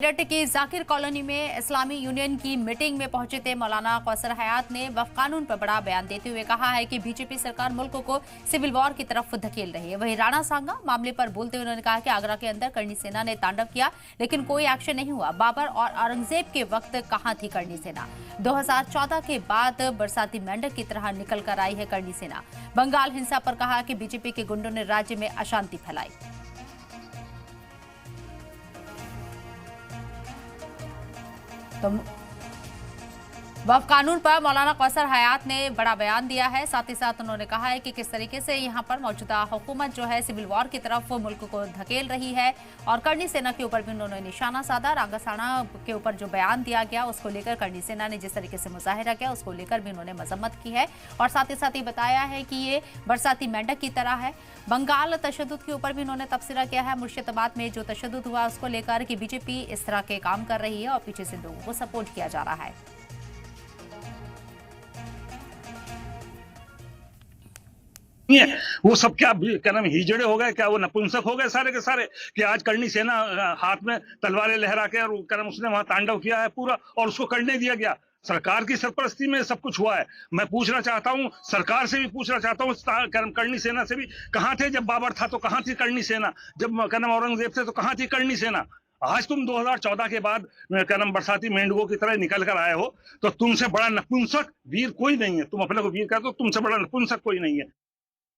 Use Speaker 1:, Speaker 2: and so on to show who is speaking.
Speaker 1: मेरठ की जाकिर कॉलोनी में इस्लामी यूनियन की मीटिंग में पहुंचे थे मौलाना कौसर हयात ने वक्फ कानून पर बड़ा बयान देते हुए कहा है कि बीजेपी सरकार मुल्क को सिविल वॉर की तरफ धकेल रही है। वहीं राणा सांगा मामले पर बोलते हुए उन्होंने कहा कि आगरा के अंदर करनी सेना ने तांडव किया लेकिन कोई एक्शन नहीं हुआ। बाबर और औरंगजेब के वक्त कहां थी करनी सेना? 2014 के बाद बरसाती मेंढक की तरह निकल कर आई है करनी सेना। बंगाल हिंसा पर कहा कि बीजेपी के गुंडों ने राज्य में अशांति फैलाई। तो वक्फ कानून पर मौलाना कौसर हयात ने बड़ा बयान दिया है। साथ ही साथ उन्होंने कहा है कि किस तरीके से यहां पर मौजूदा हुकूमत जो है सिविल वॉर की तरफ मुल्क को धकेल रही है और करनी सेना के ऊपर भी उन्होंने निशाना साधा। रांगासाना के ऊपर जो बयान दिया गया उसको लेकर करनी सेना ने जिस तरीके से मुजाहिरा किया उसको लेकर भी उन्होंने मजम्मत की है और साथ ही बताया है कि ये बरसाती मेंढक की तरह है। बंगाल तशद्दुद के ऊपर भी उन्होंने तबसरा किया है। मुर्शिदाबाद में जो तशद्दुद हुआ उसको लेकर कि बीजेपी इस तरह के काम कर रही है और पीछे से लोगों को सपोर्ट किया जा रहा है।
Speaker 2: नहीं है वो सब क्या नाम हिजड़े हो गए, क्या वो नपुंसक हो गए सारे के सारे कि आज करनी सेना हाथ में तलवारें लहरा के और क्या नाम उसने वहां तांडव किया है पूरा और उसको करने दिया गया। सरकार की सरपरस्ती में सब कुछ हुआ है। मैं पूछना चाहता हूं, सरकार से भी पूछना चाहता हूं, करनी सेना से भी कहां थे जब बाबर था तो कहां थी करनी सेना, जब क्या नाम औरंगजेब थे तो कहां थी करनी सेना। आज तुम 2014 के बाद क्या नाम बरसाती मेंढकों की तरह निकल कर आए हो तो तुमसे बड़ा नपुंसक वीर कोई नहीं है। तुम अपने को वीर कहते हो, तुमसे बड़ा नपुंसक कोई नहीं है।